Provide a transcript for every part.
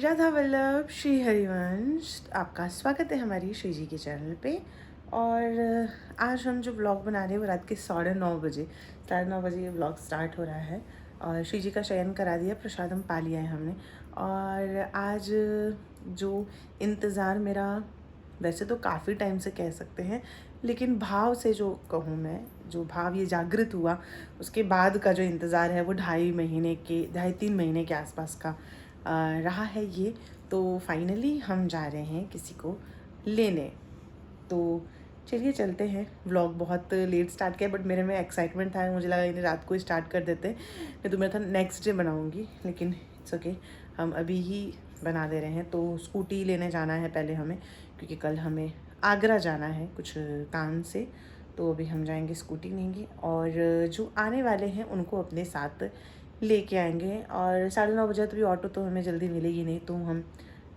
राधा वल्लभ श्री हरिवंश, आपका स्वागत है हमारी श्री जी के चैनल पे। और आज हम जो व्लॉग बना रहे हैं वो रात के 9:30 बजे ये व्लॉग स्टार्ट हो रहा है। और श्री जी का शयन करा दिया, प्रसादम पा लिया है हमने। और आज जो इंतज़ार मेरा, वैसे तो काफ़ी टाइम से कह सकते हैं, लेकिन भाव से जो कहूँ मैं, जो भाव ये जागृत हुआ उसके बाद का जो इंतज़ार है वो 2.5-3 महीने के आसपास का रहा है ये। तो फाइनली हम जा रहे हैं किसी को लेने। तो चलिए चलते हैं। व्लॉग बहुत लेट स्टार्ट किया, बट मेरे में एक्साइटमेंट था, मुझे लगा इन्हें रात को स्टार्ट कर देते हैं, नहीं तो मेरा था नेक्स्ट डे बनाऊंगी, लेकिन इट्स ओके, हम अभी ही बना दे रहे हैं। तो स्कूटी लेने जाना है पहले हमें, क्योंकि कल हमें आगरा जाना है कुछ काम से। तो अभी हम जाएंगे स्कूटी लेंगे, और जो आने वाले हैं उनको अपने साथ लेके आएंगे। और 9:30 तो भी ऑटो तो हमें जल्दी मिलेगी नहीं, तो हम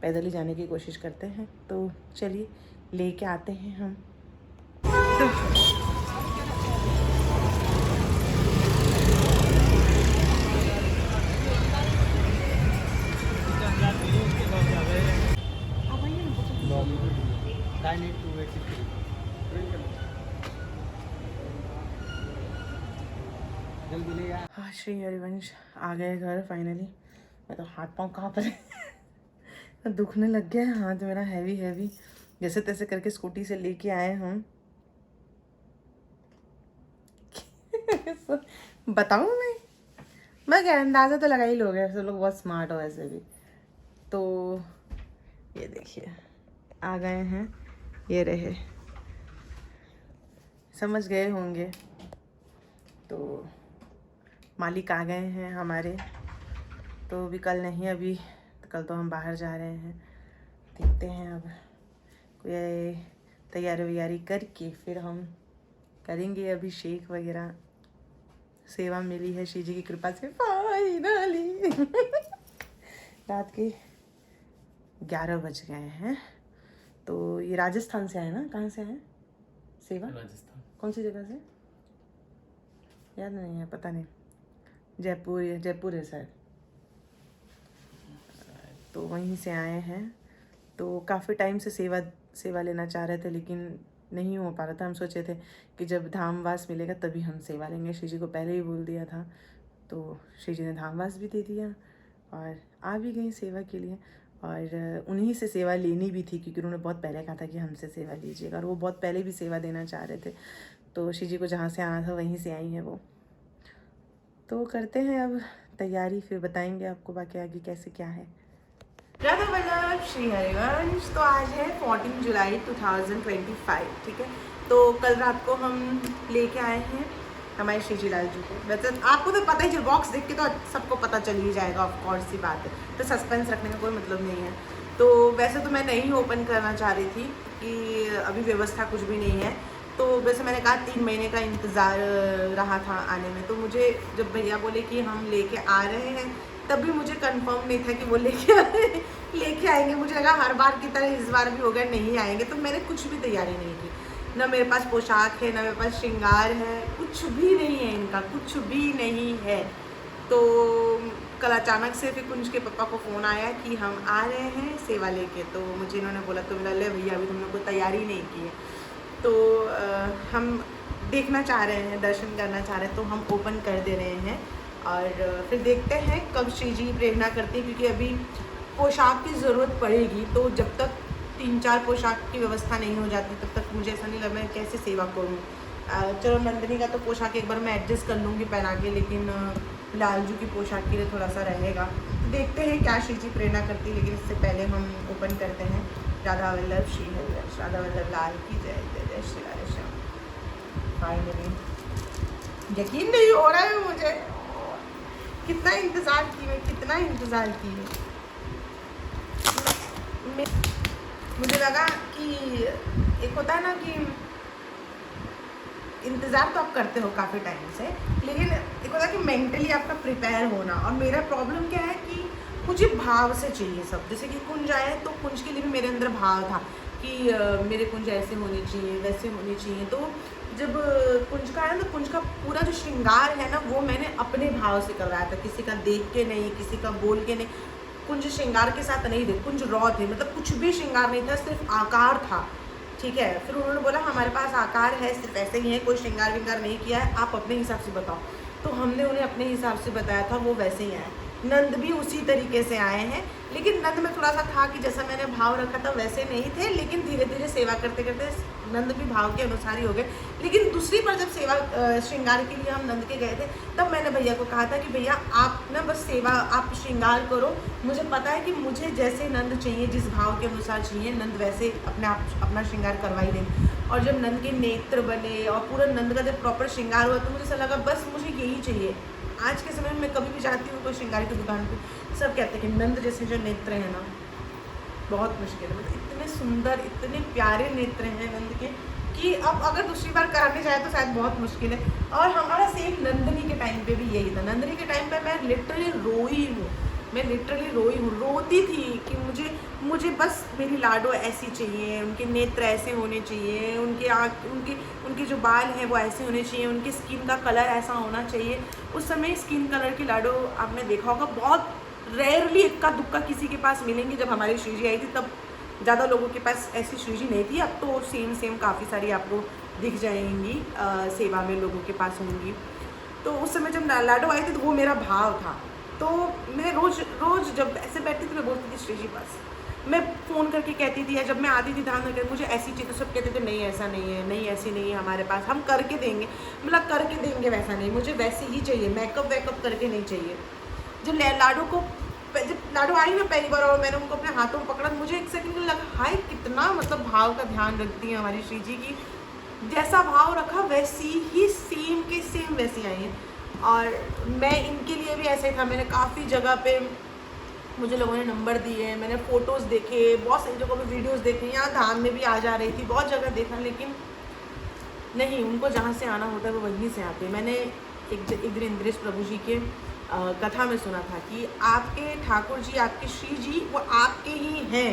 पैदल ही जाने की कोशिश करते हैं। तो चलिए लेके आते हैं हम। हाँ, श्री हरिवंश आ गए घर फाइनली। मैं तो हाथ पाँव कहाँ पर दुखने लग गया है हाथ मेरा, हैवी जैसे तैसे करके स्कूटी से लेके आए हम। बताऊँ मैं क्या, अंदाज़ा तो लगा ही लोगे, सब लोग बहुत स्मार्ट हो वैसे भी। तो ये देखिए आ गए हैं, ये रहे, समझ गए होंगे। तो मालिक आ गए हैं हमारे। तो अभी कल नहीं, अभी तो कल तो हम बाहर जा रहे हैं। देखते हैं अब कोई तैयारी वैयारी करके फिर हम करेंगे अभिषेक वगैरह। सेवा मिली है श्री जी की कृपा से फाइनली। रात के 11 बज गए हैं। तो ये राजस्थान से आए ना, कहाँ से आए सेवा? राजस्थान। कौन सी जगह से याद नहीं है, पता नहीं, जयपुर है शायद, तो वहीं से आए हैं। तो काफ़ी टाइम से सेवा लेना चाह रहे थे, लेकिन नहीं हो पा रहा था। हम सोचे थे कि जब धामवास मिलेगा तभी हम सेवा लेंगे, श्री जी को पहले ही बोल दिया था। तो श्री जी ने धामवास भी दे दिया और आ भी गई सेवा के लिए। और उन्हीं से सेवा लेनी भी थी, क्योंकि उन्होंने बहुत पहले कहा था कि हमसे सेवा लीजिएगा, और वो बहुत पहले भी सेवा देना चाह रहे थे। तो श्री जी को जहाँ से आना था वहीं से आई हैं वो। तो करते हैं अब तैयारी, फिर बताएंगे आपको बाकी आगे कैसे क्या है। राधा वल्लभ श्री हरिवंश। तो आज है 14 जुलाई 2025, ठीक है। तो कल रात को हम लेके आए हैं हमारे श्री जी लाल जी को। वैसे आपको तो पता ही, जो बॉक्स देख के तो सबको पता चल ही जाएगा, ऑफ कोर्स सी बात है, तो सस्पेंस रखने का कोई मतलब नहीं है। तो वैसे तो मैं नहीं ओपन करना चाह रही थी कि अभी व्यवस्था कुछ भी नहीं है। तो वैसे मैंने कहा 3 महीने का इंतज़ार रहा था आने में। तो मुझे जब भैया बोले कि हम लेके आ रहे हैं, तब भी मुझे कंफर्म नहीं था कि वो लेके आएंगे। मुझे लगा हर बार की तरह इस बार भी हो गया, नहीं आएंगे। तो मैंने कुछ भी तैयारी नहीं की, ना मेरे पास पोशाक है, ना मेरे पास श्रृंगार है, कुछ भी नहीं है, इनका कुछ भी नहीं है। तो कल अचानक से फिर कुंज के पापा को फ़ोन आया कि हम आ रहे हैं सेवा लेके। तो मुझे इन्होंने बोला, तो मेरा ले भैया अभी तुमने कोई तैयारी नहीं की है, तो हम देखना चाह रहे हैं, दर्शन करना चाह रहे हैं, तो हम ओपन कर दे रहे हैं। और फिर देखते हैं कब श्री जी प्रेरणा करती है, क्योंकि अभी पोशाक की ज़रूरत पड़ेगी। तो जब तक 3-4 पोशाक की व्यवस्था नहीं हो जाती, तब तक मुझे ऐसा नहीं लग रहा है कैसे सेवा करूँ। चलो नंदिनी का तो पोशाक एक बार मैं एडजस्ट कर लूँगी पहना के, लेकिन लालजू की पोशाक के लिए थोड़ा सा रहेगा। देखते हैं क्या श्री जी प्रेरणा करती है, लेकिन इससे पहले हम ओपन करते हैं। राधा वल्लभ श्री हरिवंश, राधा वल्लभ लाल की जय, जय जय श्री राधे श्याम। फाइनली यकीन नहीं हो रहा है मुझे, कितना इंतज़ार की मैं, कितना इंतज़ार की है। मुझे लगा कि एक होता है ना कि इंतज़ार तो आप करते हो काफ़ी टाइम से, लेकिन एक होता है कि मेंटली आपका प्रिपेयर होना। और मेरा प्रॉब्लम क्या है कि मुझे भाव से चाहिए सब। जैसे कि कुंज आए तो कुंज के लिए भी मेरे अंदर भाव था कि मेरे कुंज ऐसे होने चाहिए, वैसे होने चाहिए। तो जब कुंज का आया तो कुंज का पूरा जो श्रृंगार है ना, वो मैंने अपने भाव से करवाया था, किसी का देख के नहीं, किसी का बोल के नहीं, कुंज श्रृंगार के साथ नहीं थे, कुंज रॉ थे, मतलब कुछ भी श्रृंगार नहीं था, सिर्फ आकार था, ठीक है। फिर उन्होंने बोला हमारे पास आकार है, सिर्फ ऐसे ही है, कोई श्रृंगार विंगार नहीं किया है, आप अपने हिसाब से बताओ। तो हमने उन्हें अपने हिसाब से बताया था, वो वैसे ही आए। नंद भी उसी तरीके से आए हैं, लेकिन नंद में थोड़ा सा था कि जैसा मैंने भाव रखा था वैसे नहीं थे, लेकिन धीरे धीरे सेवा करते करते नंद भी भाव के अनुसार ही हो गए। लेकिन दूसरी बार जब सेवा श्रृंगार के लिए हम नंद के गए थे, तब मैंने भैया को कहा था कि भैया आप ना बस सेवा, आप श्रृंगार करो, मुझे पता है कि मुझे जैसे नंद चाहिए, जिस भाव के अनुसार चाहिए, नंद वैसे अपने आप अपना श्रृंगार करवा ही देंगे। और जब नंद के नेत्र बने और पूरा नंद का जब प्रॉपर श्रृंगार हुआ, तो मुझे ऐसा लगा बस मुझे यही चाहिए। आज के समय में मैं कभी भी जाती हूँ कोई श्रृंगार की दुकान पे, सब कहते हैं कि नंद जैसे जो नेत्र हैं ना, बहुत मुश्किल है, मतलब इतने सुंदर, इतने प्यारे नेत्र हैं नंद के कि अब अगर दूसरी बार कराने जाए तो शायद बहुत मुश्किल है। और हमारा सेम नंदनी के टाइम पे भी यही था। नंदनी के टाइम पे मैं लिटरली रोई हूँ, मैं लिटरली रोई हूँ, रोती थी कि मुझे बस मेरी लाडो ऐसी चाहिए, उनके नेत्र ऐसे होने चाहिए, उनके आँख, उनके जो बाल हैं वो ऐसे होने चाहिए, उनकी स्किन का कलर ऐसा होना चाहिए। उस समय स्किन कलर की लाडो आपने देखा होगा, बहुत रेयरली इक्का दुक्का किसी के पास मिलेंगी। जब हमारी श्रीजी आई थी तब ज़्यादा लोगों के पास ऐसी श्रीजी नहीं थी, अब तो सेम काफ़ी सारी आपको दिख जाएंगी, सेवा में लोगों के पास होंगी। तो उस समय जब लाडो आई थी तो वो मेरा भाव था। तो मैं रोज़ जब ऐसे बैठती थी मैं बोलती थी श्रीजी पास, मैं फ़ोन करके कहती थी, या जब मैं आती थी ध्यान करके मुझे ऐसी चीज़, तो सब कहते थे नहीं ऐसा नहीं है, नहीं ऐसी नहीं है हमारे पास, हम करके देंगे, मतलब करके देंगे वैसा नहीं, मुझे वैसे ही चाहिए, मेकअप वेकअप करके नहीं चाहिए। जब लाडो आई ना पहली बार और मैंने उनको अपने हाथों में पकड़ा, मुझे एक सेकंड लगा हाय कितना मतलब भाव का ध्यान रखती हैं हमारी श्रीजी की, जैसा भाव रखा वैसी ही सेम के सेम वैसी आई हैं। और मैं इनके लिए भी ऐसे ही था, मैंने काफ़ी जगह पे मुझे लोगों ने नंबर दिए, मैंने फ़ोटोज़ देखे, बहुत सारी जगहों पे वीडियोस देखे, यहाँ धाम में भी आ जा रही थी, बहुत जगह देखा, लेकिन नहीं, उनको जहाँ से आना होता है वो वहीं से आते हैं। मैंने एक दिन इंद्रेश प्रभु जी के कथा में सुना था कि आपके ठाकुर जी, आपके श्री जी वो आपके ही हैं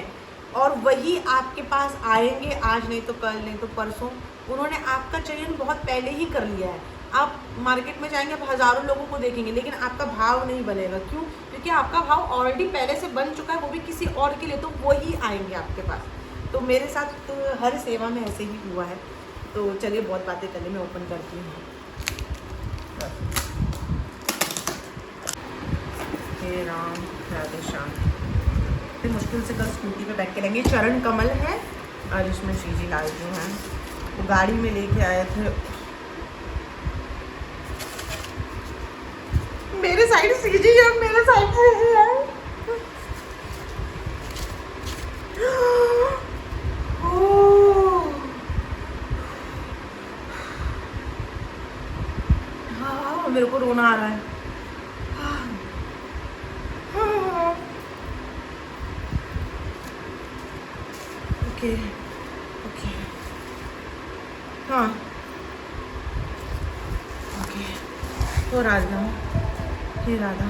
और वही आपके पास आएंगे, आज नहीं तो कल, नहीं तो परसों। उन्होंने आपका चयन बहुत पहले ही कर लिया है। आप मार्केट में जाएंगे, आप हज़ारों लोगों को देखेंगे, लेकिन आपका भाव नहीं बनेगा। क्यों? क्योंकि आपका भाव ऑलरेडी पहले से बन चुका है, वो भी किसी और के लिए, तो वही आएंगे आपके पास। तो मेरे साथ तो हर सेवा में ऐसे ही हुआ है। तो चलिए बहुत बातें करने में ओपन करती हूँ। हे राम राधे श्याम। इतनी मुश्किल से कल स्कूटी पे बैठ के लेंगे। चरण कमल है और इसमें श्रीजी लाल जी हैं, वो गाड़ी में लेके आए थे। मेरे साइड श्रीजी और मेरे साइड श्रीजी है। हाँ, मेरे को रोना आ रहा है। ओके ओके, हाँ ओके। तो राधा, हे राधा,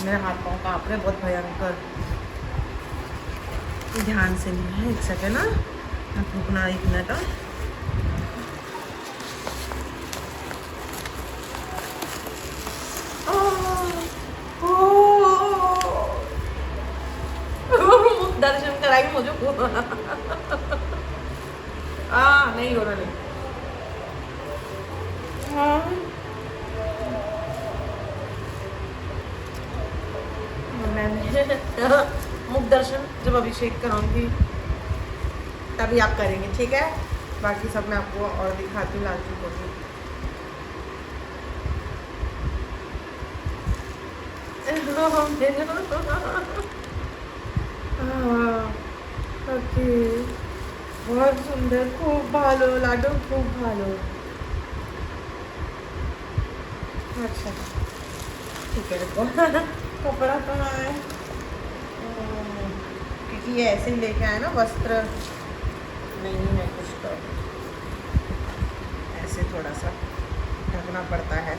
मेरे हाथ पाँव काँप रहे बहुत भयंकर। ध्यान से नहीं है, एक सेकेंड ना, आप रुकना एक मिनट। दर्शन कराएंगे मुझे को नहीं हो रहा, नहीं। मैंने मुख दर्शन जब अभिषेक कराऊंगी तभी आप करेंगे, ठीक है? बाकी सब मैं आपको और दिखाती हूँ लालची को भी। ओके, बहुत सुंदर, खूब भालो लाडो, खूब भालो। अच्छा ठीक है, रुको। कपड़ा कहाँ है? क्योंकि ये ऐसे ही लेके आए ना, वस्त्र नहीं है कुछ, तो ऐसे थोड़ा सा ढकना पड़ता है।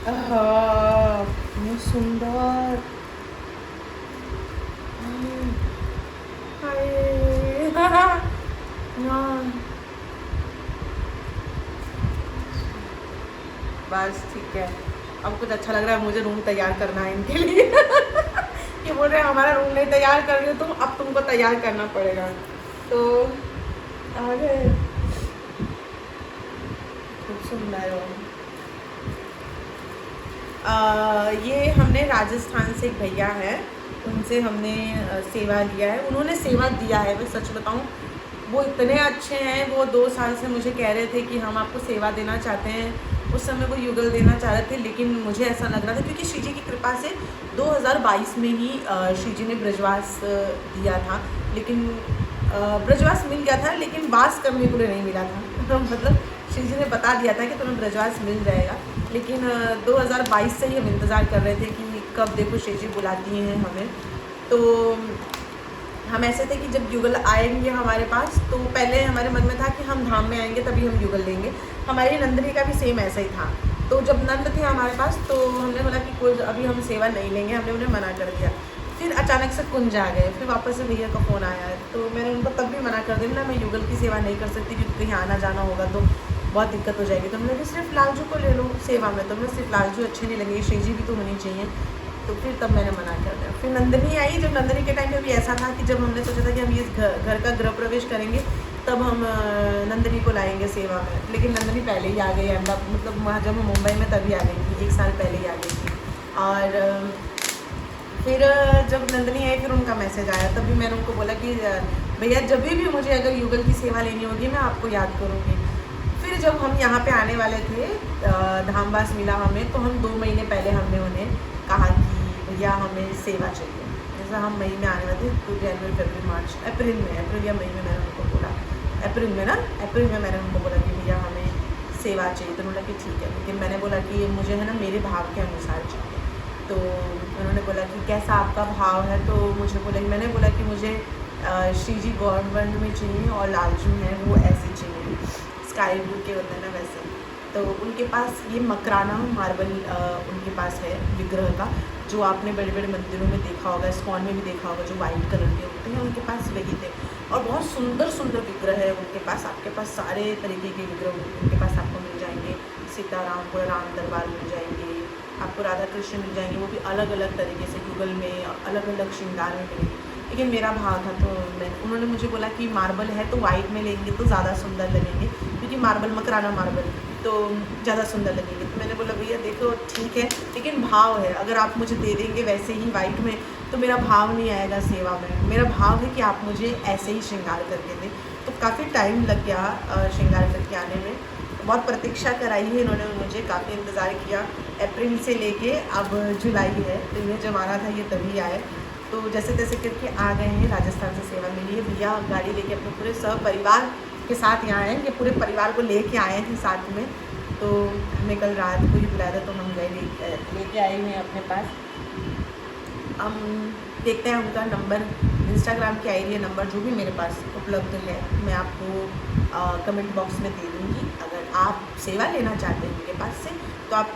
बहुत सुंदर। बस ठीक है, अब कुछ अच्छा लग रहा है मुझे, रूम तैयार करना है इनके लिए। ये बोल रहे हैं हमारा रूम नहीं तैयार कर रहे हो तुम, अब तुमको तैयार करना पड़ेगा। तो आ गए, खूब सुंदर हो। ये हमने राजस्थान से एक भैया है, उनसे हमने सेवा लिया है, उन्होंने सेवा दिया है। मैं सच बताऊं वो इतने अच्छे हैं, वो 2 साल से मुझे कह रहे थे कि हम आपको सेवा देना चाहते हैं। उस समय वो युगल देना चाह रहे थे, लेकिन मुझे ऐसा लग रहा था क्योंकि श्री जी की कृपा से 2022 में ही श्री जी ने ब्रजवास दिया था, लेकिन ब्रजवास मिल गया था लेकिन वास करने के लिए नहीं मिला था। मतलब श्री जी ने बता दिया था कि तुम्हें ब्रजवास मिल जाएगा, लेकिन 2022 से ही हम इंतज़ार कर रहे थे कि कब देखो श्री जी बुलाती हैं हमें। तो हम ऐसे थे कि जब युगल आएंगे हमारे पास, तो पहले हमारे मन में था कि हम धाम में आएंगे तभी हम युगल लेंगे। हमारी नंदनी का भी सेम ऐसा ही था। तो जब नंद थे हमारे पास तो हमने बोला कि कोई अभी हम सेवा नहीं लेंगे, हमने उन्हें मना कर दिया। फिर अचानक से कुंज आ गए, फिर वापस से भैया का फ़ोन आया, तो मैंने उनको तब भी मना कर दिया ना, मैं युगल की सेवा नहीं कर सकती क्योंकि कहीं आना जाना होगा तो बहुत दिक्कत हो जाएगी। तो मैंने सिर्फ लालजू को ले लो सेवा में, तो मैं सिर्फ लालजू अच्छे नहीं लगेंगे, श्री जी भी तो होनी चाहिए। तो फिर तब मैंने मना कर दिया। फिर नंदनी आई, जब नंदनी के टाइम पे भी ऐसा था कि जब हमने सोचा था कि हम इस घर का गृह प्रवेश करेंगे तब हम नंदनी को लाएंगे सेवा में, लेकिन नंदनी पहले ही आ गई अहमदाबाद, मतलब वहाँ जब हम मुंबई में तभी आ गई थी, 1 साल पहले ही आ गई थी। और फिर जब नंदनी आई फिर उनका मैसेज आया, तभी मैंने उनको बोला कि भैया जब भी मुझे अगर युगल की सेवा लेनी होगी मैं आपको याद करूँगी। फिर जब हम यहाँ पे आने वाले थे, धामवास मिला हमें, तो हम 2 महीने पहले हमने उन्हें कहा कि भैया हमें सेवा चाहिए। जैसा हम मई में आने वाले थे, तो जनवरी फरवरी मार्च अप्रैल या मई में मैंने उनको बोला, अप्रैल में मैंने उनको बोला कि भैया हमें सेवा चाहिए। तो उन्होंने कि ठीक है, लेकिन मैंने बोला कि मुझे है ना मेरे भाव के अनुसार चाहिए। तो उन्होंने बोला कि कैसा आपका भाव है, तो मुझे बोला, मैंने बोला कि मुझे श्री जी गवर्नमेंट में चाहिए और लालजू हैं वो ऐसे चाहिए, स्काई ब्लू के होते हैं ना वैसे। तो उनके पास ये मकराना मार्बल उनके पास है विग्रह का, जो आपने बड़े बड़े मंदिरों में देखा होगा, इस्कॉन में भी देखा होगा, जो वाइट कलर के होते हैं, उनके पास वही थे। और बहुत सुंदर सुंदर विग्रह है उनके पास, आपके पास सारे तरीके के विग्रह उनके पास आपको मिल जाएंगे। सीताराम को राम दरबार मिल जाएंगे, आपको राधा कृष्ण मिल जाएंगे, वो भी अलग अलग तरीके से गूगल में अलग अलग श्रृंगार में मिलेंगे। लेकिन मेरा भाव था, तो उन्होंने मुझे बोला कि मार्बल है तो वाइट में लेंगे तो ज़्यादा सुंदर लगेंगे, क्योंकि मार्बल मकराना मार्बल तो ज़्यादा सुंदर लगेंगे। तो मैंने बोला भैया देखो ठीक है, लेकिन भाव है, अगर आप मुझे दे देंगे वैसे ही वाइट में तो मेरा भाव नहीं आएगा सेवा में। मेरा भाव है कि आप मुझे ऐसे ही श्रृंगार करके दें। तो काफ़ी टाइम लग गया श्रृंगार करके आने में, बहुत प्रतीक्षा कराई है इन्होंने मुझे, काफ़ी इंतज़ार किया। अप्रैल से लेके अब जुलाई है, तो इन्हें जब आना था ये तभी आए। तो जैसे तैसे करके आ गए हैं, राजस्थान से सेवा मिली है। भैया गाड़ी लेके अपने पूरे सब परिवार के साथ यहाँ आए, ये पूरे परिवार को लेके आए थे साथ में। तो हमें कल रात को ही बुलाया था, तो हम गए लेके आए हुए हैं अपने पास। हम देखते हैं उनका नंबर, इंस्टाग्राम की आईडी नंबर जो भी मेरे पास उपलब्ध है मैं आपको कमेंट बॉक्स में दे दूँगी। अगर आप सेवा लेना चाहते हैं उनके पास से तो आप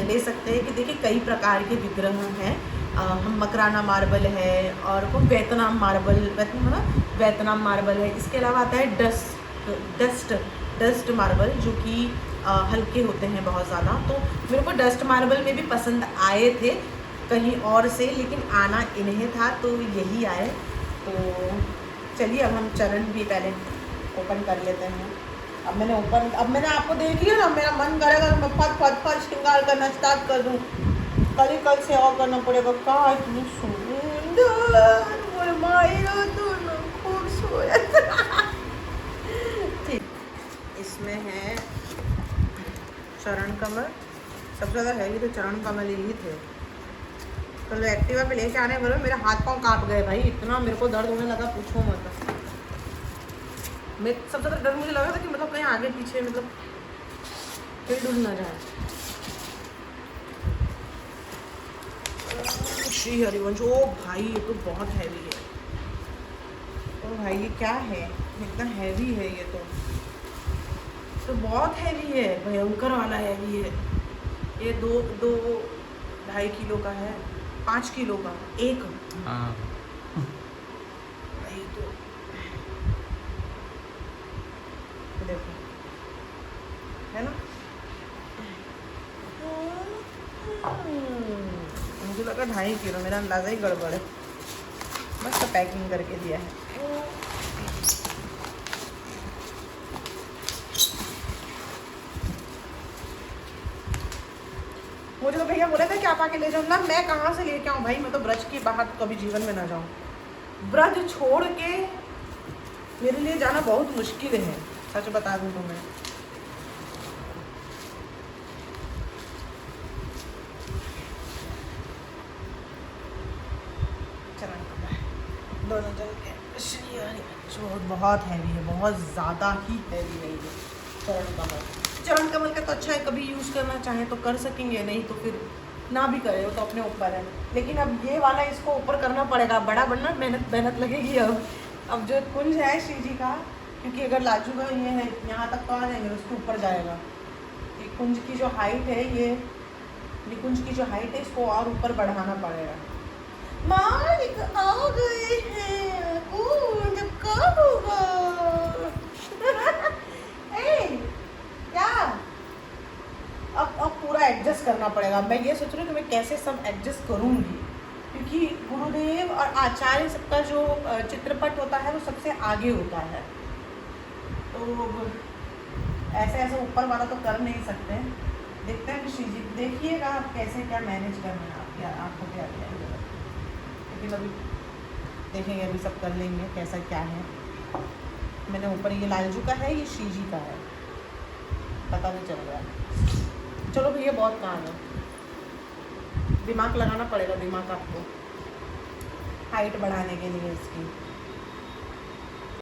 ले सकते हैं। कि देखिए कई प्रकार के विग्रह हैं, हम मकराना मार्बल है और वो वियतनाम मार्बल है। इसके अलावा आता है डस्ट मार्बल, जो कि हल्के होते हैं बहुत ज़्यादा। तो मेरे को डस्ट मार्बल में भी पसंद आए थे कहीं और से, लेकिन आना इन्हें था तो यही आए। तो चलिए अब हम चरण भी पहले ओपन कर लेते हैं। अब मैंने आपको देख लिया ना, मेरा मन करेगा मैं फट श्रृंगार करना स्टार्ट कर दूँ। कल से और करना पड़ेगा। कहा इतनी सुंदर ठीक। इसमें है चरण कमल, सबसे ज़्यादा हैवी तो चरण कमल ही थे। तो एक्टिवा पे लेके आने वाले मेरे हाथ पाँव कांप गए भाई, इतना मेरे को दर्द होने लगा पूछो मत। मैं सबसे ज़्यादा डर मुझे लगा था कि मतलब कहीं आगे पीछे मतलब कहीं डूब ना जाए। श्री हरिवंश, ओ भाई ये तो बहुत हैवी है। ओ भाई ये क्या है, इतना हैवी है ये तो बहुत हैवी है, भयंकर वाला हैवी है। ये 2-2.5 किलो का है, 5 किलो का एक। हाँ वही तो देखो है ना। मुझे लगा 2.5 किलो, मेरा अंदाज़ा ही गड़बड़ है। मस्त पैकिंग करके दिया है। मुझे तो भैया बोला था कि आप आके ले जाओ ना, मैं कहाँ से लेके आऊँ भाई, मैं तो ब्रज के बाहर तो कभी जीवन में ना जाऊँ। ब्रज छोड़ के मेरे लिए जाना बहुत मुश्किल है, सच बता दूँ तो मैं। दोनों जगह बहुत हैवी है, बहुत ज़्यादा ही हैवी है ये चरण कमल। चरण कमल का तो अच्छा है, कभी यूज़ करना चाहें तो कर सकेंगे, नहीं तो फिर ना भी करें, वो तो अपने ऊपर है। लेकिन अब ये वाला इसको ऊपर करना पड़ेगा, बड़ा बनना मेहनत लगेगी। अब जो कुंज है श्री जी का, क्योंकि अगर लाजू का ये है यहाँ तक तो आ जाएंगे, उसके ऊपर जाएगा। ये कुंज की जो हाइट है, ये कुंज की जो हाइट है, इसको और ऊपर बढ़ाना पड़ेगा। मालिक आ गए हैं, कुंज कब होगा? क्या अब पूरा एडजस्ट करना पड़ेगा। मैं ये सोच रही हूँ कि मैं कैसे सब एडजस्ट करूँगी, क्योंकि गुरुदेव और आचार्य सबका जो चित्रपट होता है वो सबसे आगे होता है, तो ऐसे ऊपर वाला तो कर नहीं सकते। देखते हैं ऋषि जी, देखिएगा आप कैसे क्या मैनेज करना है, क्या आपको क्या क्या है, लेकिन अभी देखेंगे, अभी सब कर लेंगे कैसा क्या है। मैंने ऊपर ये लालजू का है, ये श्री जी का है, पता नहीं चल रहा है। चलो भैया बहुत काम है, दिमाग लगाना पड़ेगा, दिमाग आपको हाइट बढ़ाने के लिए इसकी।